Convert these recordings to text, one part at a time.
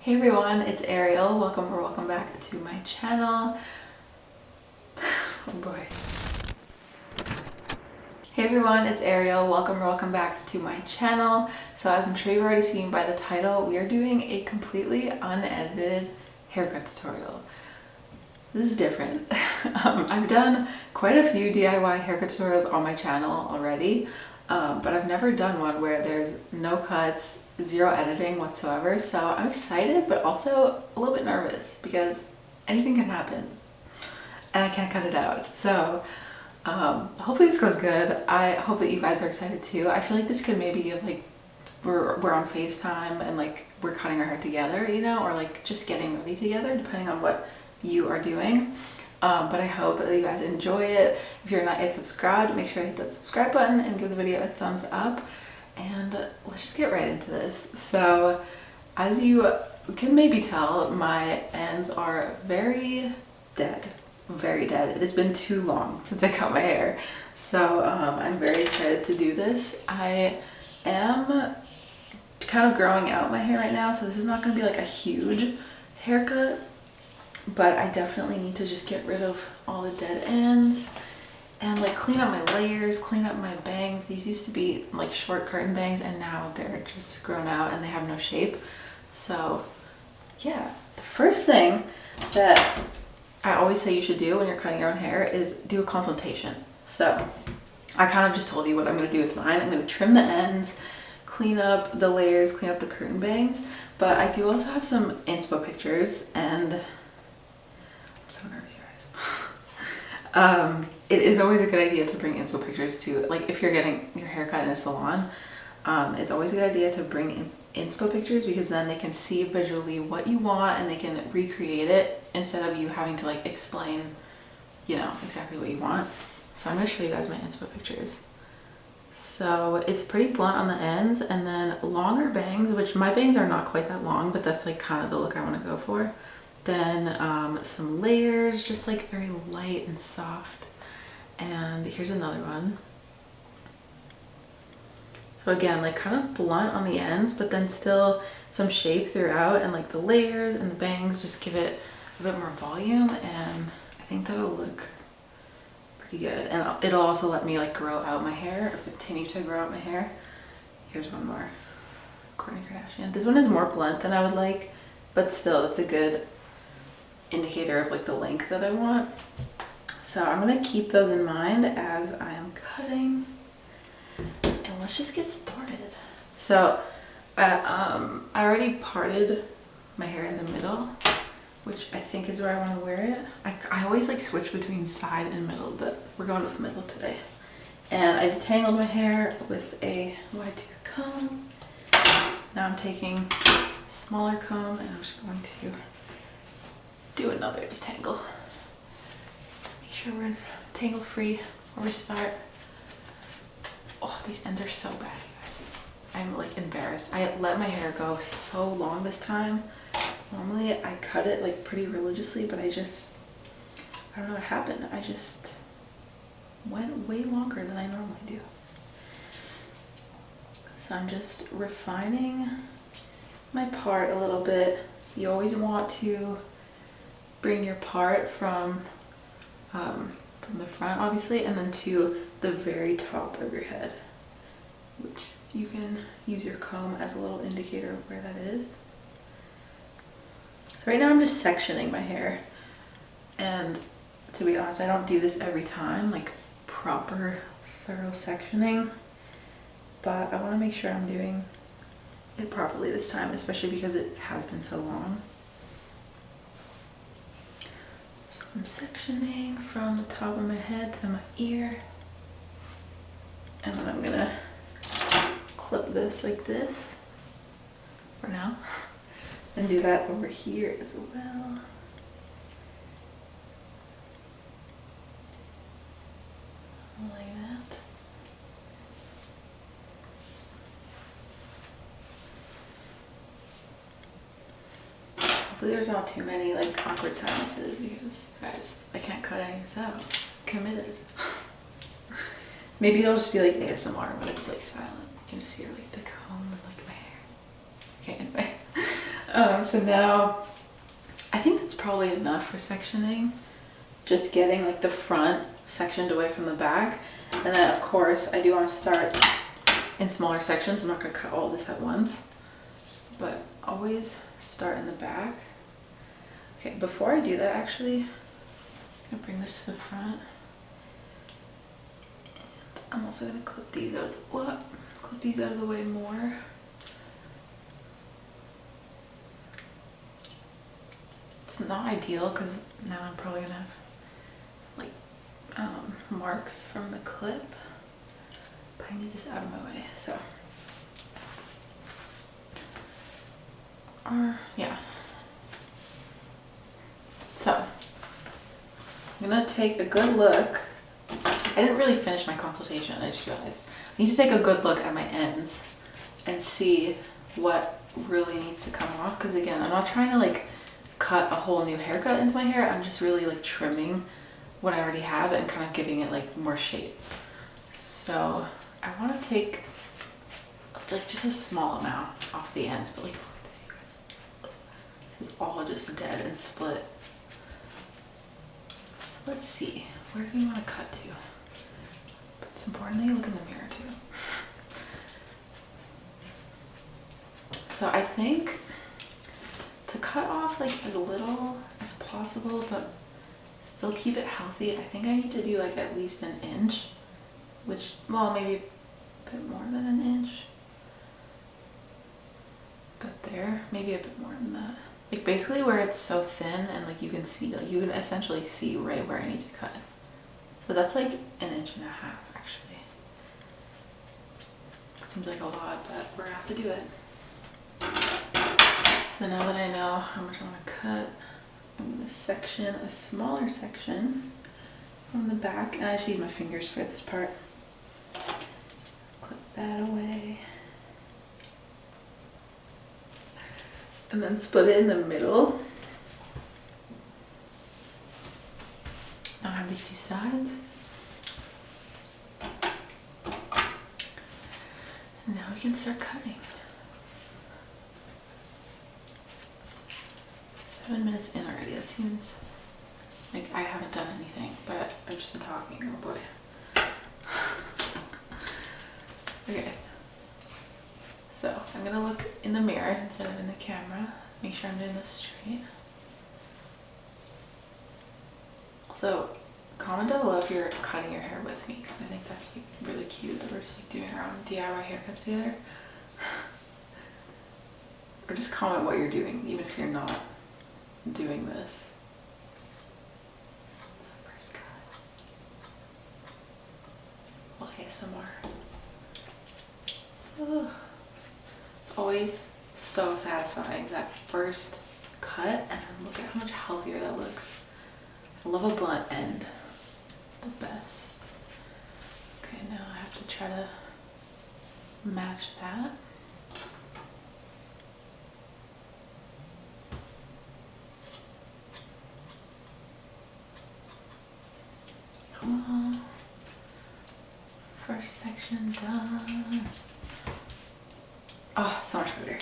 Hey everyone, it's Ariel. Welcome or welcome back to my channel. Oh boy. Hey everyone, it's Ariel. Welcome or welcome back to my channel. So as I'm sure you've already seen by the title, we are doing a completely unedited haircut tutorial. This is different. I've done quite a few DIY haircut tutorials on my channel already, but I've never done one where there's no cuts, zero editing whatsoever. So I'm excited, but also a little bit nervous because anything can happen and I can't cut it out. So hopefully this goes good. I hope that you guys are excited too. I feel like this could maybe give like we're on FaceTime and like we're cutting our hair together, you know, or like just getting ready together, depending on what you are doing. But I hope that you guys enjoy it. If you're not yet subscribed, make sure to hit that subscribe button and give the video a thumbs up. And let's just get right into this. So as you can maybe tell, my ends are very dead. Very dead. It has been too long since I cut my hair. So I'm very excited to do this. I am kind of growing out my hair right now, so this is not going to be like a huge haircut. But I definitely need to just get rid of all the dead ends and like clean up my layers, clean up my bangs. These used to be like short curtain bangs and now they're just grown out and they have no shape. So yeah, the first thing that I always say you should do when you're cutting your own hair is do a consultation. So I kind of just told you what I'm going to do with mine. I'm going to trim the ends, clean up the layers, clean up the curtain bangs. But I do also have some inspo pictures and so nervous, you guys. It is always a good idea to bring inspo pictures to, like if you're getting your hair cut in a salon, it's always a good idea to bring inspo pictures because then they can see visually what you want and they can recreate it instead of you having to like explain, you know, exactly what you want. So I'm going to show you guys my inspo pictures. So it's pretty blunt on the ends and then longer bangs, which my bangs are not quite that long, but that's like kind of the look I want to go for. Then some layers, just like very light and soft. And here's another one. So again, like kind of blunt on the ends, but then still some shape throughout, and like the layers and the bangs just give it a bit more volume, and I think that'll look pretty good. And it'll also let me like grow out my hair, or continue to grow out my hair. Here's one more. Kourtney Kardashian. This one is more blunt than I would like, but still it's a good indicator of like the length that I want. So I'm gonna keep those in mind as I am cutting, and let's just get started. So I already parted my hair in the middle, which I think is where I want to wear it. I always like switch between side and middle, but we're going with middle today. And I detangled my hair with a wide tooth comb. Now I'm taking a smaller comb and I'm just going to do another detangle. Make sure we're tangle free before we start. Oh, these ends are so bad, you guys. I'm like embarrassed. I let my hair go so long this time. Normally I cut it like pretty religiously, but I don't know what happened. I just went way longer than I normally do. So I'm just refining my part a little bit. You always want to bring your part from the front, obviously, and then to the very top of your head, which you can use your comb as a little indicator of where that is. So right now I'm just sectioning my hair, and to be honest, I don't do this every time, like proper thorough sectioning, but I want to make sure I'm doing it properly this time, especially because it has been so long. So I'm sectioning from the top of my head to my ear, and then I'm gonna clip this like this for now, and do that over here as well. Like that. Hopefully there's not too many like awkward silences because, guys, I can't cut any of this out. Committed. Maybe it'll just be like ASMR when it's like silent. You can just hear like the comb and like my hair. Okay, anyway. So now I think that's probably enough for sectioning. Just getting like the front sectioned away from the back. And then of course I do want to start in smaller sections. I'm not going to cut all this at once, but always start in the back. Okay, before I do that actually, I'm going to bring this to the front. And I'm also going to clip these out of the way more. It's not ideal because now I'm probably gonna have like marks from the clip, but I need this out of my way. So, yeah. So I'm gonna take a good look. I didn't really finish my consultation. I just realized I need to take a good look at my ends and see what really needs to come off. Because again, I'm not trying to like cut a whole new haircut into my hair. I'm just really like trimming what I already have and kind of giving it like more shape. So I want to take like just a small amount off the ends, but like look at this, you guys. This is all just dead and split. So let's see, where do we want to cut to? But it's important that you look in the mirror too. So I think to cut off like as little as possible, but still keep it healthy, I think I need to do like at least an inch, which, well, maybe a bit more than an inch. But there, maybe a bit more than that. Like basically where it's so thin and like you can see, like you can essentially see right where I need to cut. So that's like an inch and a half actually. It seems like a lot, but we're gonna have to do it. So now that I know how much I want to cut, I'm going to section a smaller section from the back. And I just use my fingers for this part. Clip that away. And then split it in the middle. Now I have these two sides. And now we can start cutting. 7 minutes in already. That seems like I haven't done anything, but I've just been talking. Oh boy. Okay. So I'm gonna look in the mirror instead of in the camera. Make sure I'm doing this straight. Also, comment down below if you're cutting your hair with me, because I think that's like really cute that we're just like doing our own DIY haircuts together. Or just comment what you're doing, even if you're not doing this. First cut. Well, ASMR. Oh, it's always so satisfying, that first cut, and then look at how much healthier that looks. I love a blunt end. It's the best. Okay, now I have to try to match that. First section done. Oh, so much better.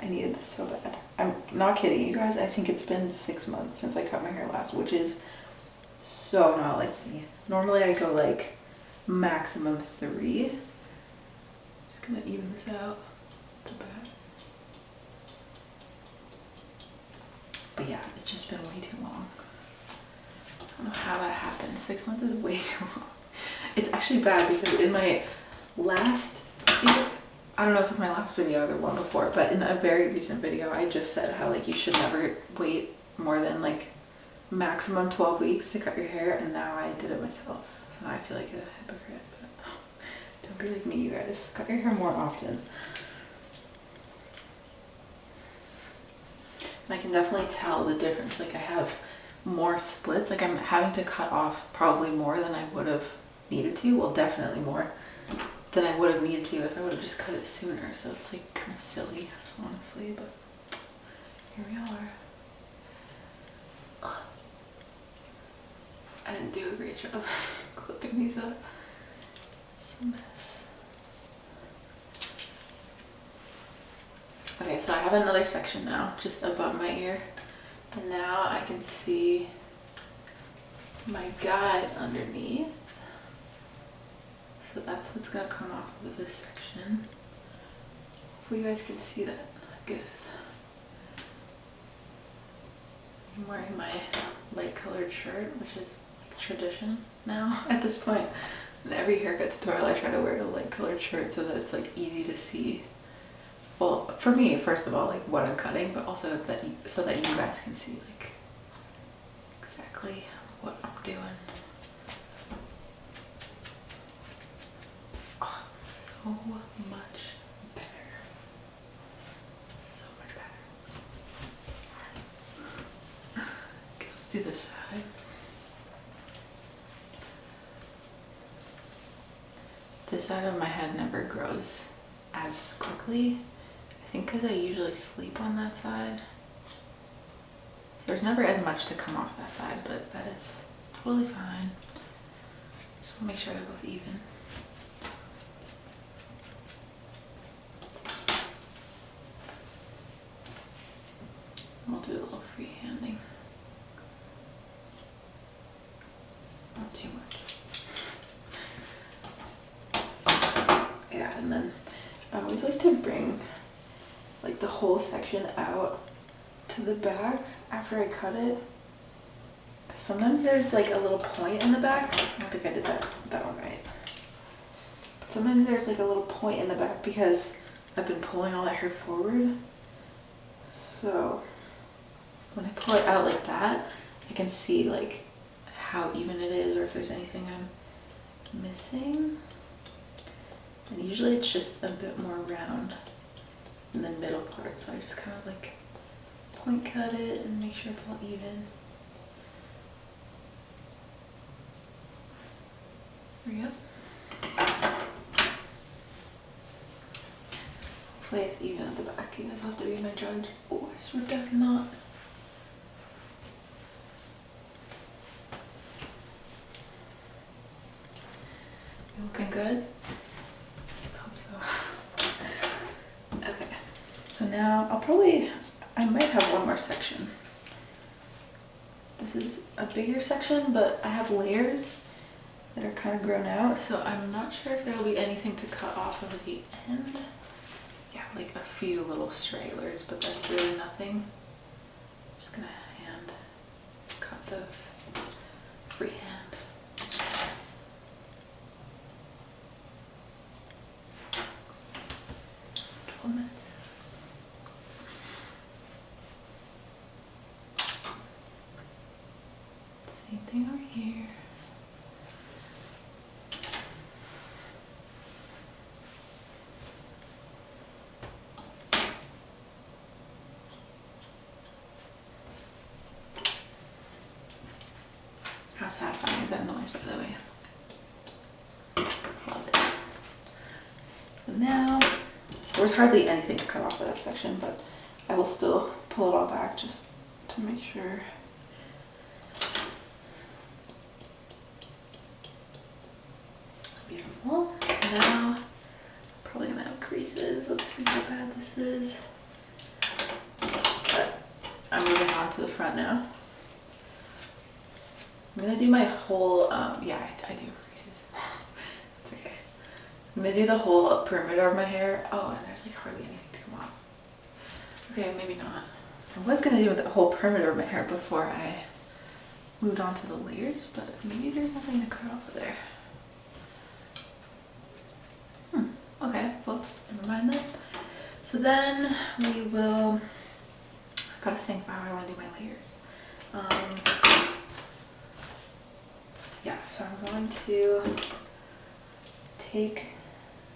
I needed this so bad. I'm not kidding you guys. I think it's been 6 months since I cut my hair last, which is so not like me. Normally I go like maximum 3. Just gonna even this out the back. But yeah, it's just been way too long. I don't know how that happened. 6 months is way too long. It's actually bad because in my last, I don't know if it's my last video or the one before, but in a very recent video I just said how like you should never wait more than like maximum 12 weeks to cut your hair, and now I did it myself. So now I feel like a hypocrite, but don't be like me, you guys. Cut your hair more often. And I can definitely tell the difference. Like I have more splits, like I'm having to cut off probably more than I would have needed to. Well, definitely more than I would have needed to if I would have just cut it sooner. So it's like kind of silly, honestly, but here we are. Ugh. I didn't do a great job clipping these up. It's a mess. Okay, so I have another section now, just above my ear. And now I can see my guide underneath. So that's what's gonna come off of this section. Hopefully you guys can see that good. I'm wearing my light colored shirt, which is like tradition now at this point. In every haircut tutorial I try to wear a light colored shirt so that it's like easy to see. Well, for me, first of all, like what I'm cutting, but also that so that you guys can see like exactly what I'm doing. Oh, so much better. So much better. Okay, let's do this side. This side of my head never grows as quickly. I think because I usually sleep on that side. There's never as much to come off that side, but that is totally fine. Just want to make sure they're both even. We'll do a little freehanding. Not too much. Yeah, and then I always like to bring like the whole section out to the back after I cut it. Sometimes there's like a little point in the back. I don't think I did that one right. But sometimes there's like a little point in the back because I've been pulling all that hair forward. So when I pull it out like that, I can see like how even it is or if there's anything I'm missing. And usually it's just a bit more round in the middle part, so I just kind of like point cut it and make sure it's all even. There we go. Hopefully it's even at the back. You guys have to be my judge. Oh, I swear definitely not. You looking good? Let's hope so. Okay. So now I might have one more section. This is a bigger section, but I have layers that are kind of grown out, so I'm not sure if there will be anything to cut off of the end. Yeah, like a few little stragglers, but that's really nothing. I'm just gonna hand cut those freehand. 12 minutes. Same thing over here. How satisfying is that noise, by the way? Love it. And now, there was hardly anything to cut off of that section, but I will still pull it all back just to make sure. Beautiful. Now, probably gonna have creases. Let's see how bad this is. But I'm moving on to the front now. I'm gonna do my whole, yeah, I do have creases. It's okay. I'm gonna do the whole perimeter of my hair. Oh, and there's like hardly anything to come off. Okay, maybe not. I was gonna do the whole perimeter of my hair before I moved on to the layers, but maybe there's nothing to cut off of there. Okay, well, never mind that. So then we will, I've gotta think about how I wanna do my layers. Yeah, so I'm going to take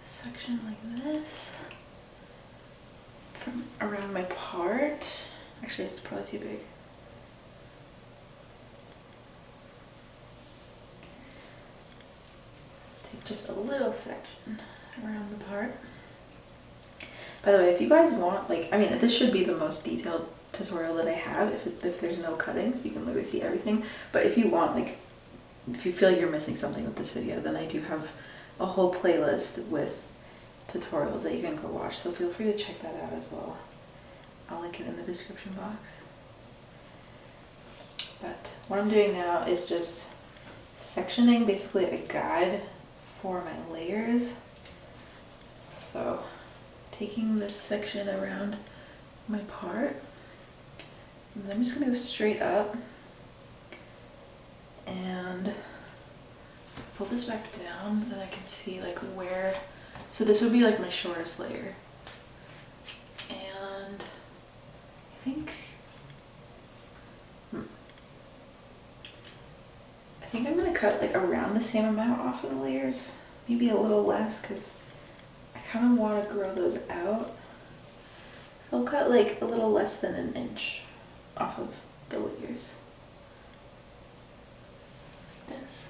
a section like this from around my part. Actually, it's probably too big. Take just a little section around the part. By the way, if you guys want, like, I mean, this should be the most detailed tutorial that I have. If there's no cuttings, you can literally see everything. But if you want, like, if you feel like you're missing something with this video, then I do have a whole playlist with tutorials that you can go watch, so feel free to check that out as well. I'll link it in the description box. But what I'm doing now is just sectioning basically a guide for my layers. So taking this section around my part, and I'm just gonna go straight up and pull this back down, then I can see like where, so this would be like my shortest layer. And I think I'm gonna cut like around the same amount off of the layers, maybe a little less, because I kind of want to grow those out. So I'll cut like a little less than an inch off of the layers. Like this.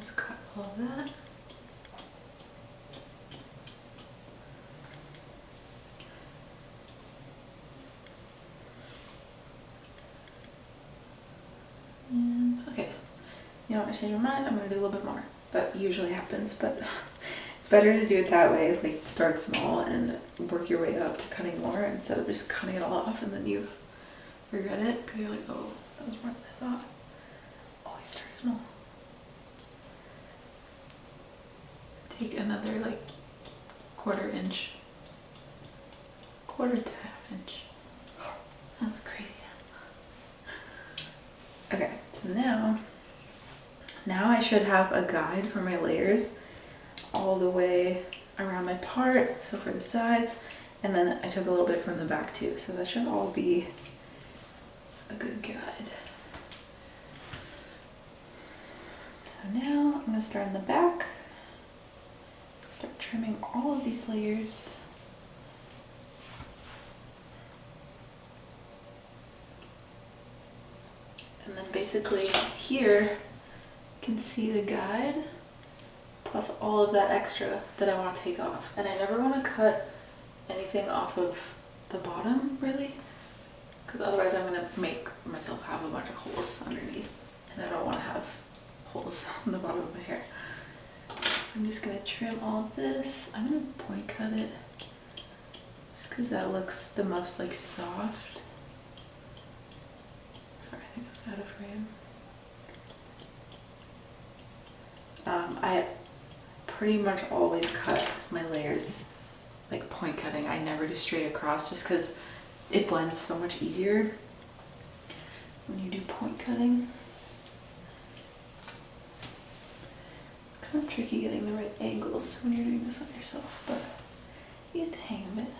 Just cut all of that. And okay, you know what, I changed my mind, I'm gonna do a little bit more. That usually happens, but it's better to do it that way, like start small and work your way up to cutting more instead of just cutting it all off and then you regret it because you're like, oh, that was more than I thought. Always start small. Take another like quarter to half inch. I look crazy now. Okay, so now I should have a guide for my layers all the way around my part, so for the sides, and then I took a little bit from the back too, so that should all be a good guide. So now I'm going to start in the back, start trimming all of these layers. And then basically here you can see the guide plus all of that extra that I want to take off. And I never want to cut anything off of the bottom really, because otherwise I'm going to make myself have a bunch of holes underneath, and I don't want to have holes on the bottom of my hair. I'm just going to trim all this. I'm going to point cut it just because that looks the most like soft. Sorry, I think I was out of frame. I pretty much always cut my layers like point cutting. I never do straight across just because it blends so much easier when you do point cutting. It's kind of tricky getting the right angles when you're doing this on yourself, but you get the hang of it.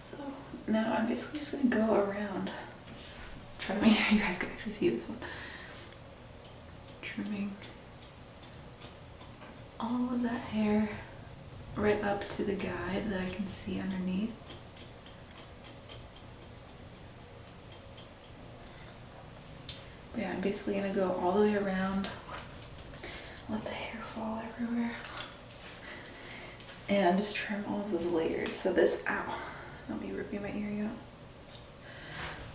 So now I'm basically just going to go around. Try to make sure you guys can actually see this one. Trimming all of that hair right up to the guide that I can see underneath. But yeah, I'm basically going to go all the way around, let the hair fall everywhere, and just trim all of those layers. So this, ow, don't be ripping my earring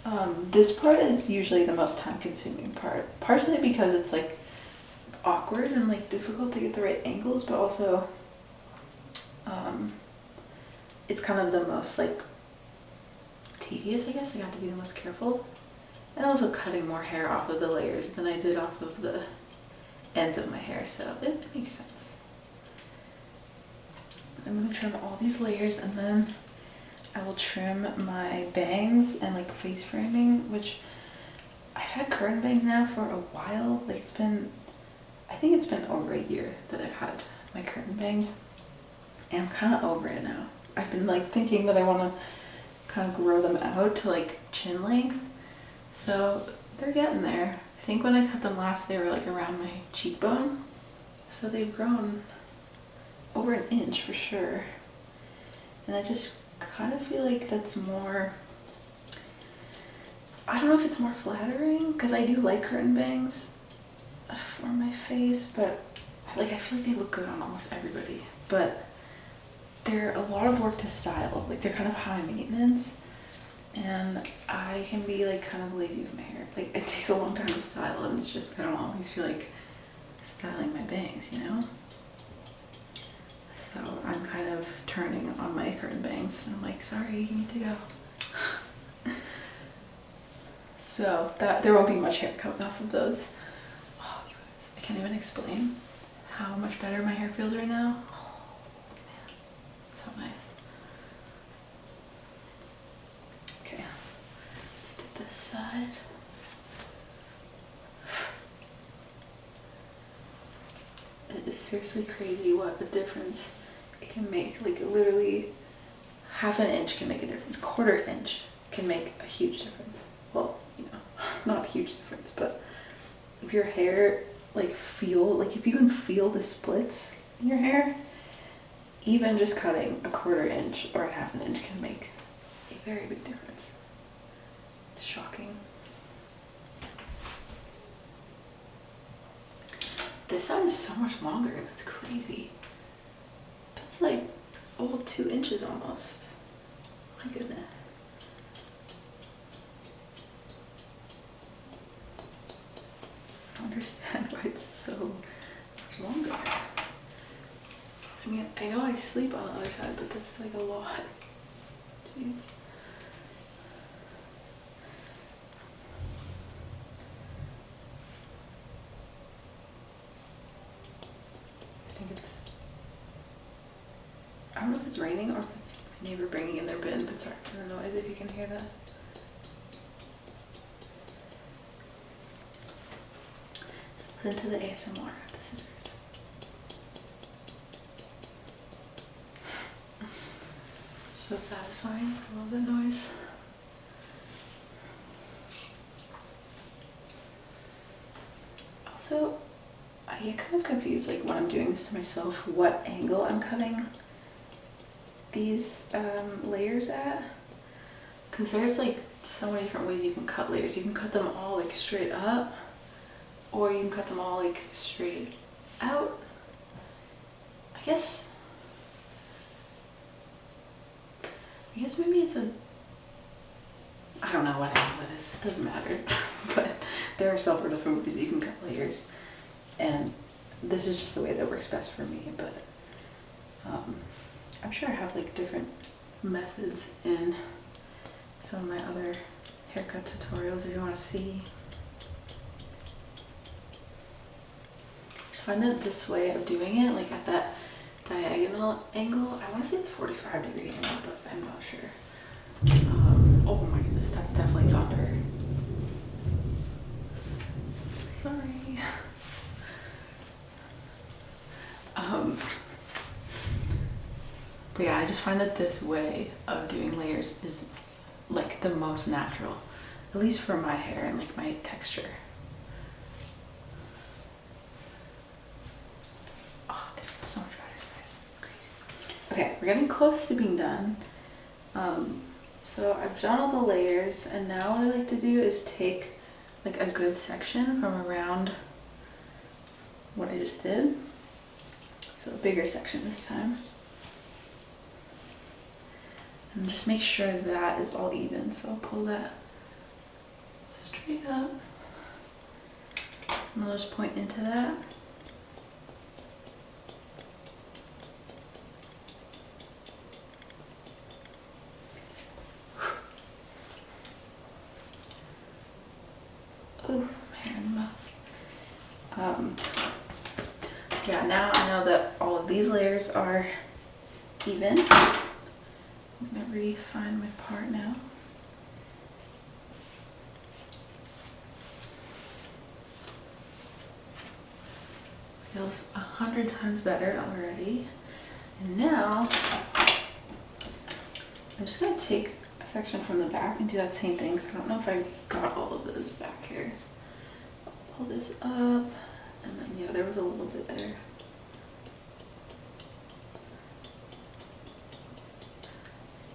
out. This part is usually the most time consuming part, partially because it's like awkward and like difficult to get the right angles, but also it's kind of the most like tedious, I guess. I got to be the most careful, and also cutting more hair off of the layers than I did off of the ends of my hair, so it makes sense. I'm going to trim all these layers, and then I will trim my bangs and like face framing, which I've had curtain bangs now for a while. Like I think it's been over a year that I've had my curtain bangs, and I'm kind of over it now. I've been like thinking that I want to kind of grow them out to like chin length, so they're getting there. I think when I cut them last they were like around my cheekbone, so they've grown over an inch for sure, and I just kind of feel like that's more, I don't know if it's more flattering, because I do like curtain bangs for my face, but like I feel like they look good on almost everybody, but they're a lot of work to style. Like they're kind of high maintenance, and I can be like kind of lazy with my hair. Like it takes a long time to style, and it's just, I don't always feel like styling my bangs, you know? So So I'm kind of turning on my curtain bangs and I'm like, sorry, you need to go. So that there won't be much hair coming off of those. Oh, you guys, I can't even explain how much better my hair feels right now. Oh, man, so nice. Okay, let's do this side. It is seriously crazy what a difference it can make. Like literally half an inch can make a difference. Quarter inch can make a huge difference. Well, you know, not a huge difference, but if your hair like if you can feel the splits in your hair, even just cutting a quarter inch or a half an inch can make a very big difference. It's shocking. This side is so much longer. That's crazy. That's like 2 inches almost. My goodness. I don't understand why it's so much longer. I mean, I know I sleep on the other side, but that's like a lot. Jeez. I don't know if it's raining or if it's my neighbor bringing in their bin, but sorry for the noise if you can hear that. Just listen to the ASMR of the scissors. It's so satisfying. I love the noise. Also, I get kind of confused, like when I'm doing this to myself, what angle I'm cutting these layers at, because there's like so many different ways you can cut layers. You can cut them all like straight up, or you can cut them all like straight out. I guess maybe it's I don't know what angle it is, it doesn't matter. But there are several different ways you can cut layers, and this is just the way that works best for me. But I'm sure I have like different methods in some of my other haircut tutorials if you want to see. Just find that this way of doing it, like at that diagonal angle, I want to say it's 45-degree angle, but I'm not sure. Oh my goodness, that's definitely thunder. Sorry. But yeah, I just find that this way of doing layers is like the most natural, at least for my hair and like my texture. Oh, it feels so much better, guys. Crazy. Okay, we're getting close to being done. So I've done all the layers, and now what I like to do is take like a good section from around what I just did. So a bigger section this time. And just make sure that is all even. So I'll pull that straight up. And I'll just point into that. Ooh, hair in the mouth. Yeah, now I know that all of these layers are even. I'm gonna refine my part now. Feels 100 times better already. And now I'm just gonna take a section from the back and do that same thing. So I don't know if I got all of those back hairs. I'll pull this up, and then yeah, there was a little bit there.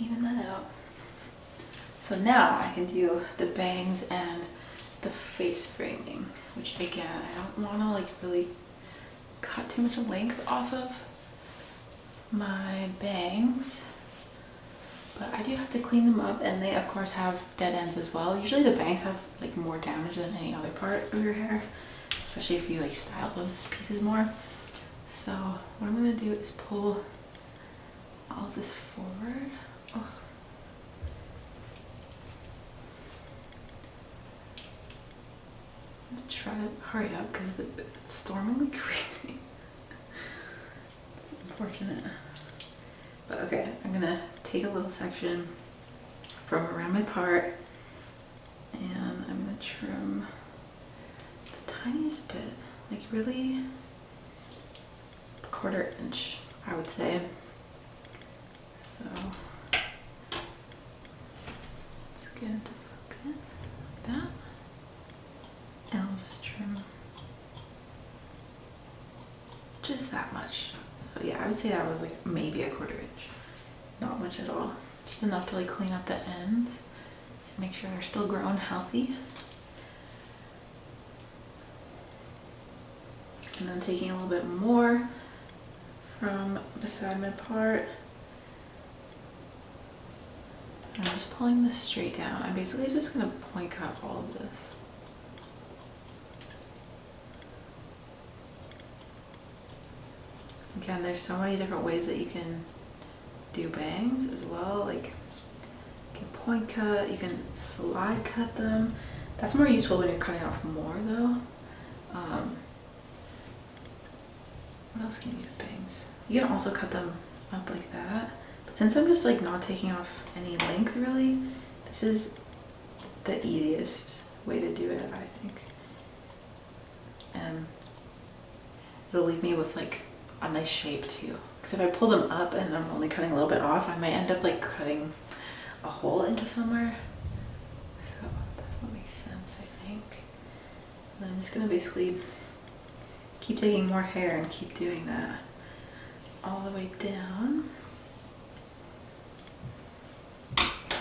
Even that out. So now I can do the bangs and the face framing, which again, I don't want to like really cut too much length off of my bangs, but I do have to clean them up, and they of course have dead ends as well. Usually the bangs have like more damage than any other part of your hair, especially if you like style those pieces more. So what I'm gonna do is pull all of this forward. Oh. I'm gonna try to hurry up because it's storming like crazy. It's unfortunate. But okay, I'm gonna take a little section from around my part and I'm gonna trim the tiniest bit, like really a 1/4 inch, I would say. So let's get into focus like that. And I'll just trim just that much. So yeah, I would say that was like maybe a 1/4 inch. Not much at all. Just enough to like clean up the ends and make sure they're still growing healthy. And then taking a little bit more from beside my part. I'm just pulling this straight down. I'm basically just gonna point cut all of this. Again, there's so many different ways that you can do bangs as well. Like you can point cut, you can slide cut them. That's more useful when you're cutting off more though. What else can you do with bangs? You can also cut them up like that. But since I'm just like not taking off any length really, this is the easiest way to do it, I think. And it'll leave me with like a nice shape too. Because if I pull them up and I'm only cutting a little bit off, I might end up like cutting a hole into somewhere. So that's what makes sense, I think. And then I'm just gonna basically keep taking more hair and keep doing that all the way down.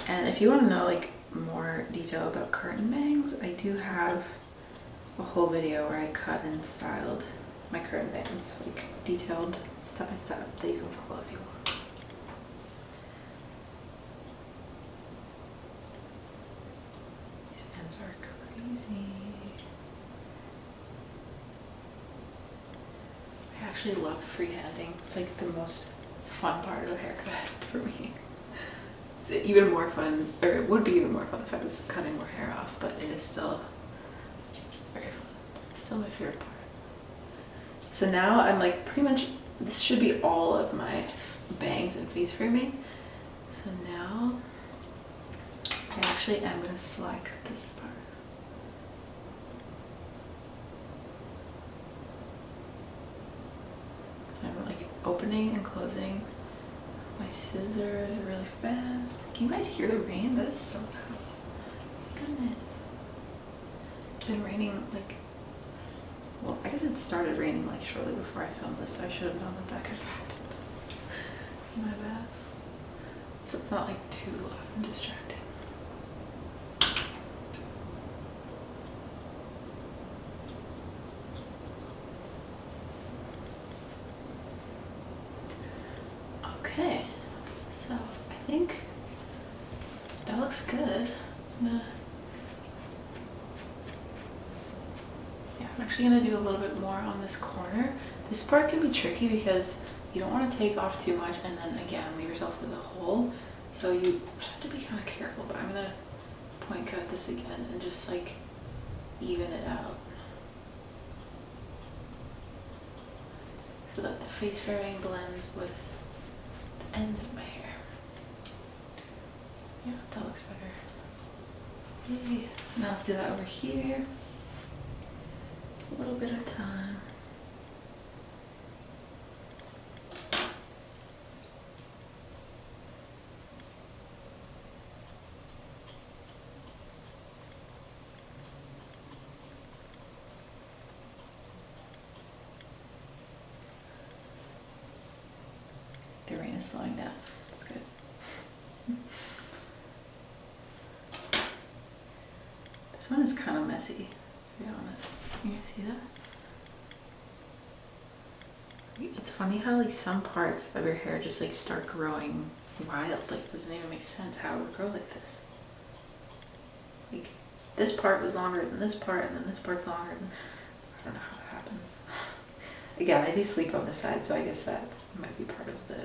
And if you want to know like more detail about curtain bangs, I do have a whole video where I cut and styled my curtain bangs, like detailed step by step, that you can follow if you want. These ends are crazy. I actually love freehanding. It's like the most fun part of a haircut for me. It's even more fun, or it would be even more fun if I was cutting more hair off, but it is still very fun. It's still my favorite part. So now I'm like pretty much, this should be all of my bangs and face framing. So now I actually am going to slide cut this part. So I'm like opening and closing my scissors really fast. Can you guys hear the rain? That is so loud. Goodness. It's been raining like, well, I guess it started raining like shortly before I filmed this, so I should have known that that could have happened. My bad. If it's not like too loud and distracting. Okay, so I think that looks good. I'm actually going to do a little bit more on this corner. This part can be tricky because you don't want to take off too much and then again leave yourself with a hole. So you have to be kind of careful, but I'm going to point cut this again and just like even it out. So that the face framing blends with the ends of my hair. Yeah, that looks better. Yay. Now let's do that over here. A little bit of time. The rain is slowing down. That's good. This one is kind of messy, to be honest. Can you see that? It's funny how like some parts of your hair just like start growing wild. Like it doesn't even make sense how it would grow like this. Like this part was longer than this part, and then this part's longer than, I don't know how it happens. Again, I do sleep on the side, so I guess that might be part of the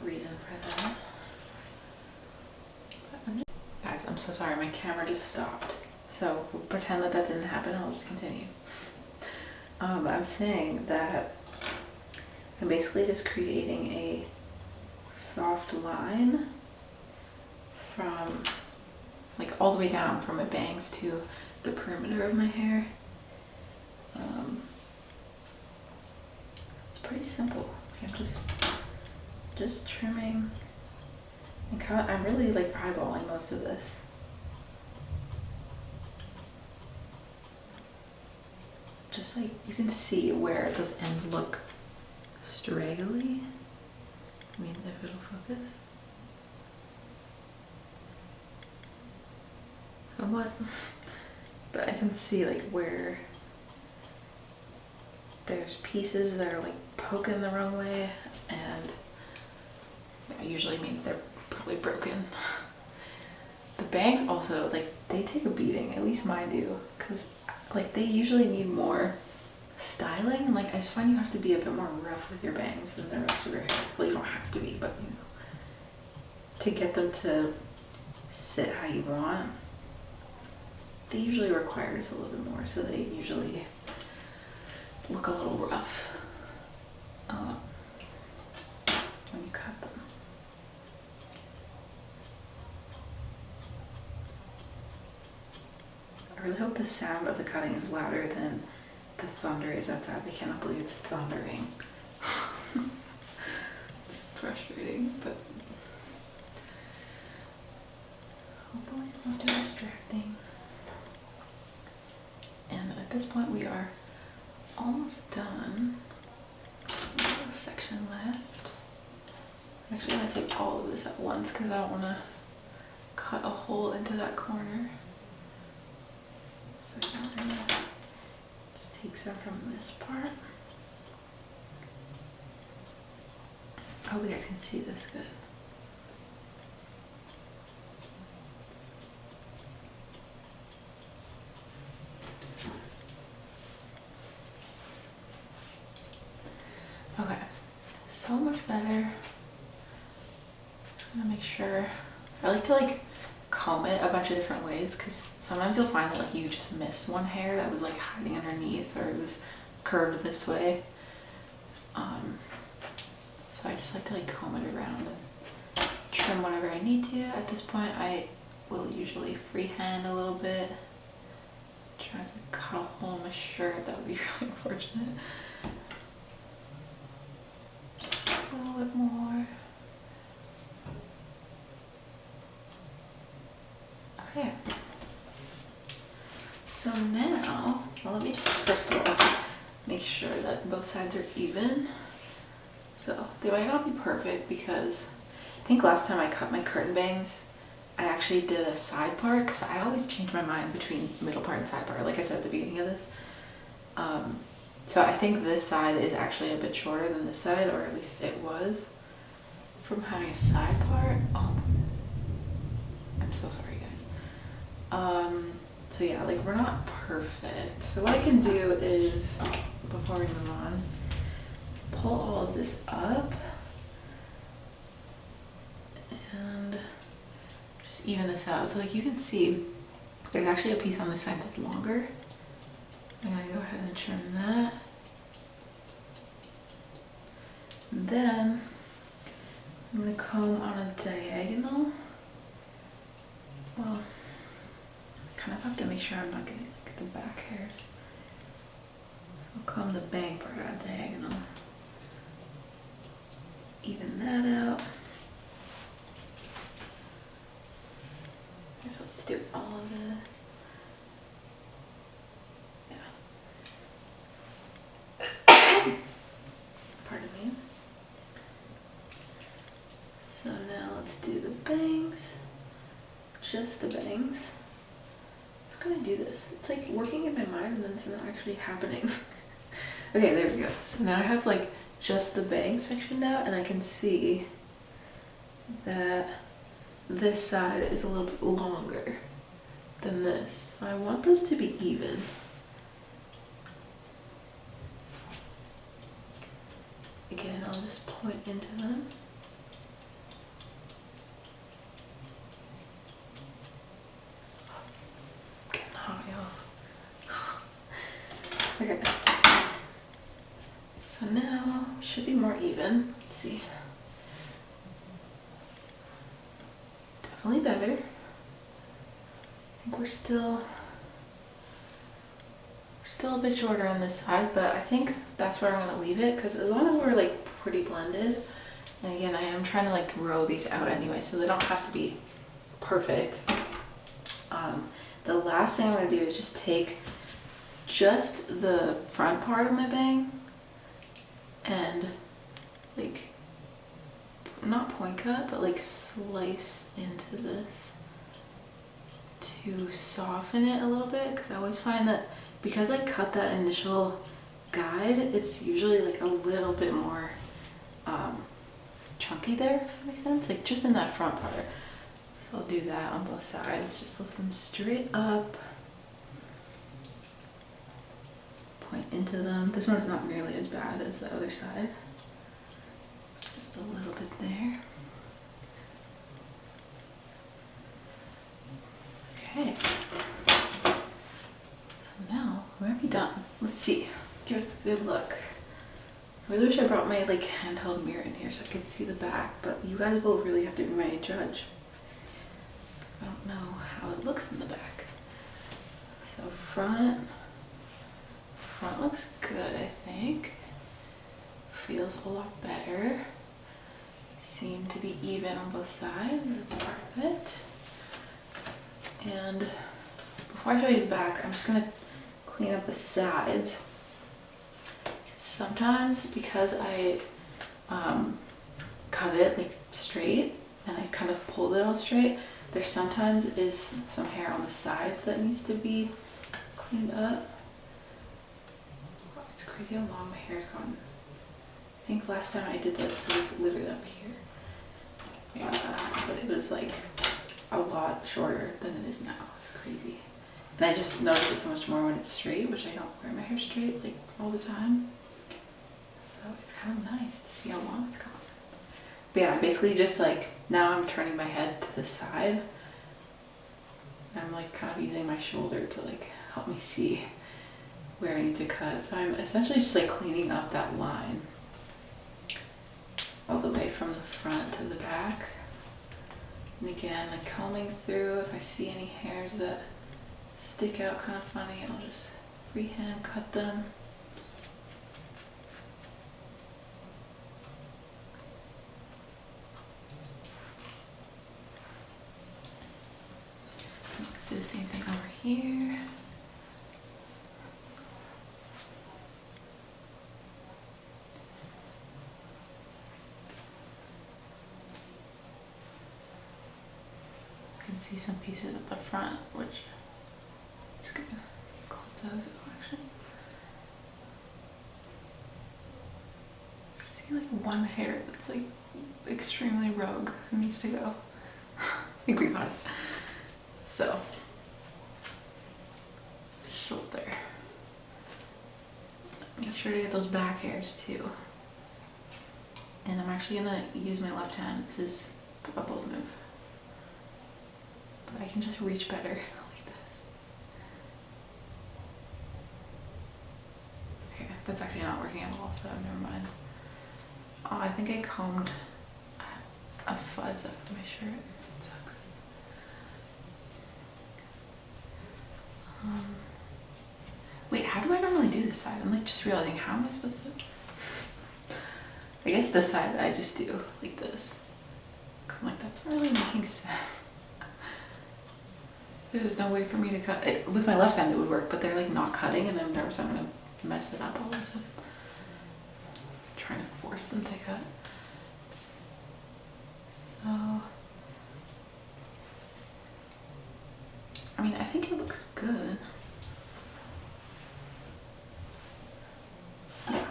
reason for that. Guys, I'm so sorry, my camera just stopped. So we'll pretend that that didn't happen, I'll just continue. I'm saying that I'm basically just creating a soft line from like all the way down from my bangs to the perimeter of my hair. It's pretty simple. I'm just trimming and I'm really like eyeballing most of this. Just like you can see where those ends look straggly. I mean, if it'll focus. Somewhat. But I can see like where there's pieces that are like poking the wrong way, and that usually means they're probably broken. The bangs also, like, they take a beating, at least mine do, because like they usually need more styling. Like, I just find you have to be a bit more rough with your bangs than the rest of your hair. Well, you don't have to be, but you know, to get them to sit how you want, they usually require just a little bit more, so they usually look a little rough when you cut them. I really hope the sound of the cutting is louder than the thunder is outside. I cannot believe it's thundering. It's frustrating, but hopefully it's not too distracting. And at this point we are almost done. A little section left. I'm actually going to take all of this at once because I don't want to cut a hole into that corner. So I'm going to just take some from this part. I hope you guys can see this good. Okay, so much better. I'm gonna make sure. I like to like comb it a bunch of different ways because sometimes you'll find that like you just missed one hair that was like hiding underneath, or it was curved this way. So I just like to like comb it around and trim whatever I need to. At this point I will usually freehand a little bit. Try to cut a hole in my shirt, that would be really unfortunate. A little bit more. Okay. So now, well, let me just first of all make sure that both sides are even. So they might not be perfect because I think last time I cut my curtain bangs, I actually did a side part because I always change my mind between middle part and side part, like I said at the beginning of this. So I think this side is actually a bit shorter than this side, or at least it was from having a side part. Oh my goodness. I'm so sorry, guys. So yeah, like we're not perfect. So what I can do is, before we move on, is pull all of this up and just even this out. So like you can see there's actually a piece on this side that's longer. I'm gonna go ahead and trim that. And then I'm gonna comb on a diagonal. Well, I kind of have to make sure I'm not getting the back hairs. So I'll comb the bang part on diagonal. Even that out. Okay, so let's do all of this. Pardon me. So now let's do the bangs. Just the bangs. How can I do this? It's like working in my mind and then it's not actually happening. Okay, there we go. So now I have like just the bang section now, and I can see that this side is a little bit longer than this. So I want those to be even. Again, I'll just point into them. should be more even. Let's see. Definitely better. I think we're still a bit shorter on this side, but I think that's where I'm gonna leave it, because as long as we're like pretty blended, and again, I am trying to like row these out anyway, so they don't have to be perfect. The last thing I'm gonna do is just take just the front part of my bang and like, not point cut, but like slice into this to soften it a little bit, because I always find that because I cut that initial guide, it's usually like a little bit more chunky there, if that makes sense, like just in that front part. So I'll do that on both sides, just lift them straight up, point into them. This one's not nearly as bad as the other side, just a little bit there. Okay, so now we might be done. Let's see, give it a good look. I really wish I brought my like handheld mirror in here so I could see the back, but you guys will really have to be my judge. I don't know how it looks in the back. So front looks good, I think. Feels a lot better. Seem to be even on both sides, that's perfect. And before I show you the back, I'm just gonna clean up the sides. Sometimes because I cut it like straight and I kind of pulled it all straight, there sometimes is some hair on the sides that needs to be cleaned up. It's crazy how long my hair's gotten. I think last time I did this, it was literally up here. Yeah, but it was like a lot shorter than it is now. It's crazy. And I just notice it so much more when it's straight, which I don't wear my hair straight like all the time. So it's kind of nice to see how long it's gone. But yeah, basically just like, now I'm turning my head to the side. I'm like kind of using my shoulder to like help me see where I need to cut. So I'm essentially just like cleaning up that line all the way from the front to the back. And again, like combing through, if I see any hairs that stick out kind of funny, I'll just freehand cut them. Let's do the same thing over here. I can see some pieces at the front, which I'm just gonna clip those out actually. See like one hair that's like extremely rogue and needs to go. I think we got it. So, shoulder. Make sure to get those back hairs too. And I'm actually gonna use my left hand. This is a bold move. But I can just reach better like this. Okay, that's actually not working at all, so never mind. Oh, I think I combed a fuzz up my shirt. It sucks. Wait, how do I normally do this side? I'm like just realizing, how am I supposed to? I guess this side I just do like this. I'm like, that's not really making sense. There's no way for me to cut it. With my left hand it would work, but they're like not cutting and I'm nervous I'm gonna mess it up all of a sudden. Trying to force them to cut. So, I mean, I think it looks good. Yeah,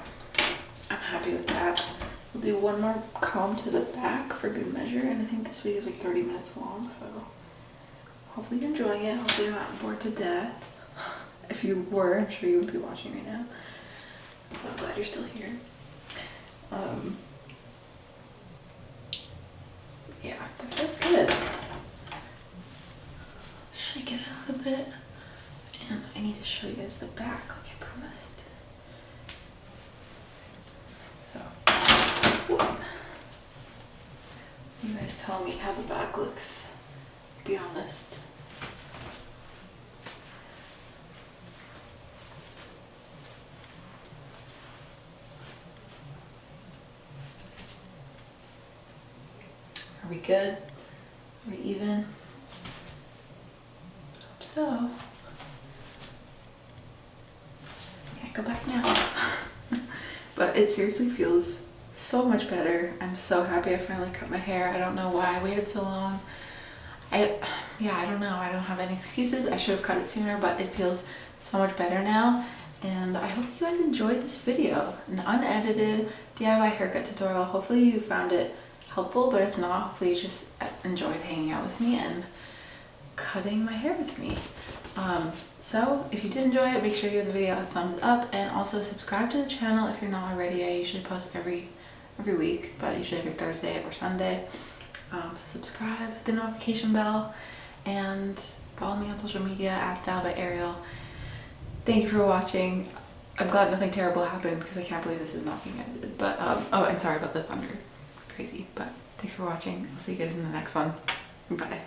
I'm happy with that. We'll do one more comb to the back for good measure, and I think this video is like 30 minutes long, so hopefully you're enjoying it. Hopefully you're not bored to death. If you were, I'm sure you would be watching right now. So I'm glad you're still here. Yeah, that's good. Shake it out a bit. And I need to show you guys the back like I promised. So tell me how the back looks, to be honest. Are we good? Are we even? Hope so. Yeah, go back now. But it seriously feels so much better. I'm so happy I finally cut my hair. I don't know why I waited so long. I don't know. I don't have any excuses. I should have cut it sooner, but it feels so much better now. And I hope you guys enjoyed this video, an unedited DIY haircut tutorial. Hopefully you found it helpful, but if not, hopefully you just enjoyed hanging out with me and cutting my hair with me. So if you did enjoy it, make sure you give the video a thumbs up, and also subscribe to the channel if you're not already. I usually post every week, but usually every Thursday or Sunday. So subscribe, hit the notification bell, and follow me on social media at Style by Ariel. Thank you for watching. I'm glad nothing terrible happened because I can't believe this is not being edited. But oh, and sorry about the thunder. Crazy. But thanks for watching. I'll see you guys in the next one. Bye.